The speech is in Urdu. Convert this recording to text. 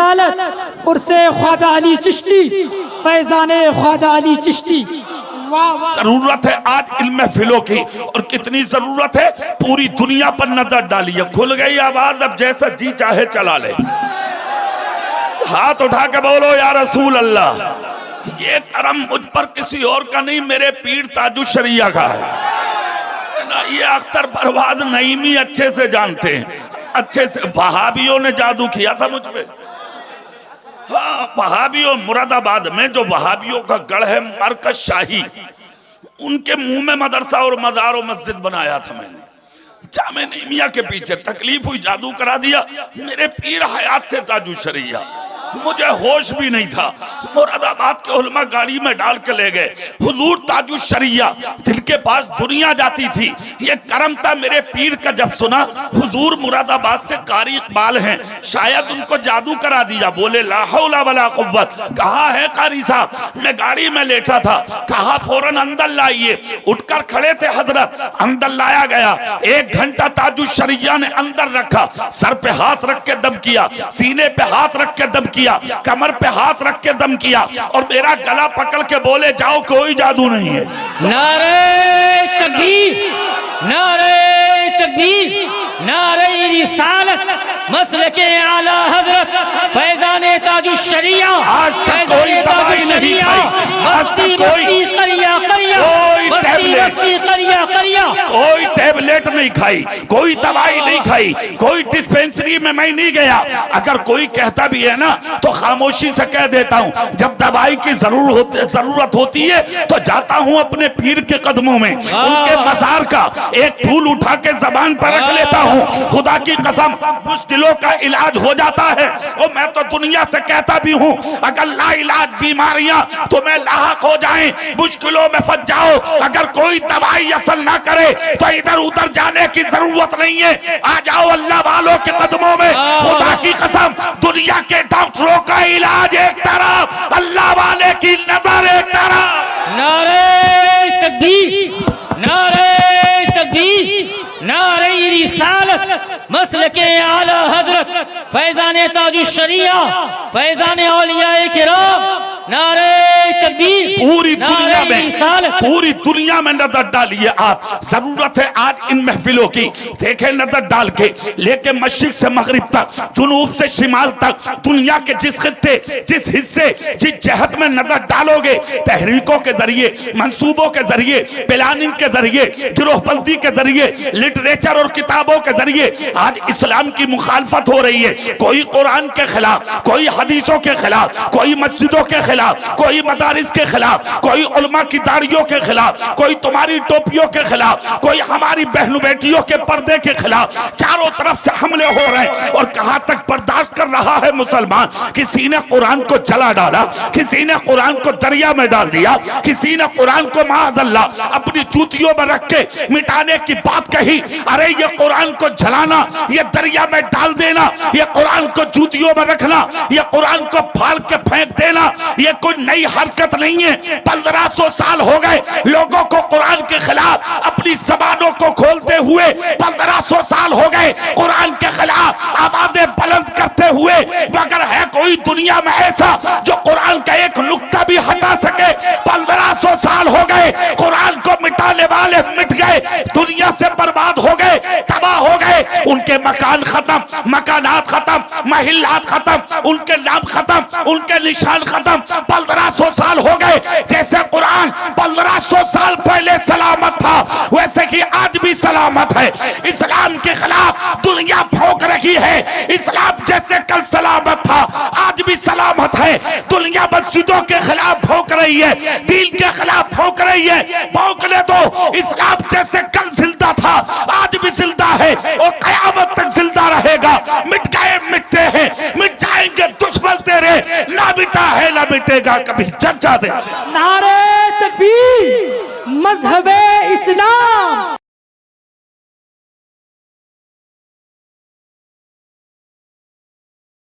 عرس خواجہ علی چشتی، فیضان خواجہ علی چشتی. ضرورت ہے آج علم فلو کی، اور کتنی ضرورت ہے، پوری دنیا پر نظر ڈالیے. کھل گئی آواز، اب جیسا جی چاہے چلا لے. ہاتھ اٹھا کے بولو یا رسول اللہ. یہ کرم مجھ پر کسی اور کا نہیں، میرے پیر تاج الشریعہ کا ہے. یہ اختر پرواز نعیمی اچھے سے جانتے ہیں، اچھے سے. وہابیوں نے جادو کیا تھا مجھ پہ. ہاں، وہابیوں مراد آباد میں جو وہابیوں کا گڑھ ہے مرکز شاہی، ان کے منہ میں مدرسہ اور مزار و مسجد بنایا تھا میں نے. جامع نعیمیہ کے پیچھے تکلیف ہوئی، جادو کرا دیا. میرے پیر حیات تھے تاج الشریعہ، مجھے ہوش بھی نہیں تھا. مراد آباد کے علماء گاڑی میں ڈال کے لے گئے. حضور تاج الشریعہ دل کے پاس دنیا جاتی تھی. یہ کرم تھا میرے پیر کا. جب سنا حضور مراد آباد سے قاری اقبال ہیں، شاید ان کو جادو کرا دیا. بولے لا حول ولا قوت. کہاں ہے قاری صاحب؟ میں گاڑی میں لیٹا تھا. کہا فوراً اندر لائیے. اٹھ کر کھڑے تھے حضرت، اندر لایا گیا. 1 گھنٹہ تاج الشریعہ نے اندر رکھا. سر پہ ہاتھ رکھ کے دم کیا، سینے پہ ہاتھ رکھ کے دم کیا، کمر پہ ہاتھ رکھ کے دم کیا، اور میرا گلا پکڑ کے بولے جاؤ کوئی جادو نہیں ہے. نعرہ تکبیر، نعرہ تکبیر، نعرہ رسالت، مسلک اعلی حضرت فیضان تاج الشریعہ. آج تک کوئی دوائی نہیں کھائی، آج تک کوئی ٹیبلیٹ نہیں کھائی، کوئی دوائی نہیں کھائی، کوئی ڈسپینسری میں میں نہیں گیا. اگر کوئی کہتا بھی ہے نا تو خاموشی سے کہہ دیتا ہوں. جب دوائی کی ضرورت ہوتی ہے تو جاتا ہوں اپنے پیر کے قدموں میں، ان کے مزار کا ایک پھول اٹھا کے زبان پر رکھ لیتا ہوں. خدا کی قسم مشکلوں کا علاج ہو جاتا ہے. اور میں تو دنیا سے کہتا بھی ہوں اگر لا علاج بیماریاں تمہیں لاحق ہو جائیں، مشکلوں میں پھنس جاؤ، اگر کوئی دوائی اثر نہ کرے تو ادھر ادھر جانے کی ضرورت نہیں ہے. آ جاؤ اللہ والوں کے قدموں میں. خدا کی قسم دنیا کے ڈاکٹروں کا علاج ایک طرف، اللہ والے کی نظر ایک طرف. نعرہ تکبیر، نعرہ تکبیر، نعرہ رسالت، مسلک اعلی حضرت فیضان تاج الشریعہ، فیضان اولیاء کرام. نعرہ تکبیر، پوری دنیا میں نظر ڈالیے آپ. ضرورت ہے آج ان محفلوں کی. دیکھیں نظر ڈال کے، لے کے مشرق سے مغرب تک، جنوب سے شمال تک، دنیا کے جس خطے، جس حصے، جس جہت میں نظر ڈالو گے، تحریکوں کے ذریعے، منصوبوں کے ذریعے، پلاننگ کے ذریعے، گروہ بندی کے ذریعے، لٹریچر اور کتابوں کے ذریعے آج اسلام کی مخالفت ہو رہی ہے. کوئی قرآن کے خلاف، کوئی حدیثوں کے خلاف، کوئی مسجدوں کے خلاف، کوئی مدارس کے خلاف، کوئی علماء کی داڑھیوں کے خلاف، کوئی تمہاری ٹوپیوں کے خلاف، کوئی ہماری بہنوں بیٹیوں کے پردے کے خلاف. چاروں طرف سے حملے ہو رہے ہیں. اور کہاں تک برداشت کر رہا ہے مسلمان؟ کسی نے قرآن کو جلا ڈالا، کسی نے قرآن کو دریا میں ڈال دیا، کسی نے قرآن کو معاذ اللہ اپنی جوتیوں میں رکھ کے مٹانے کی بات کہی. ارے یہ قرآن کو جلانا، یہ دریا میں ڈال دینا، یہ قرآن کو جوتیوں میں رکھنا، یہ قرآن کو پھاڑ کے پھینک دینا، یہ کوئی نئی حرکت نہیں ہے. 1500 سال ہو گئے لوگوں کو قرآن کے خلاف اپنی زبانوں کو کھولتے ہوئے. 1500 سال ہو گئے قرآن کے خلاف آوازیں بلند کرتے ہوئے. مگر ہے کوئی دنیا میں ایسا جو قرآن کا ایک نقطہ بھی ہٹا سکے؟ 1500 سال ہو گئے قرآن کو مٹانے والے مٹ گئے، دنیا سے برباد ہو گئے، تباہ ہو گئے. ان کے مکان ختم، مکانات ختم، محلات ختم، ان کے نام ختم، ان کے نشان ختم. 1500 سال ہو گئے. جیسے قرآن 1500 سال پہلے سلامت تھا ویسے ہی آج بھی سلامت ہے. اسلام کے خلاف دنیا بھونک رہی ہے. اسلام جیسے کل سلامت تھا آج بھی سلامت ہے. دنیا مسجدوں کے خلاف بھونک رہی ہے، دین کے خلاف بھونک رہی ہے. بھونکنے دو. اسلام جیسے کل زندہ تھا آج بھی زندہ ہے اور قیامت تک زندہ رہے گا. مٹ گئے مٹتے ہیں، مٹ جائیں گے دشمن تیرے. نہ مٹا ہے نہ مٹے گا کبھی چرچا دے. نعرہ تکبیر، مذہب اسلام.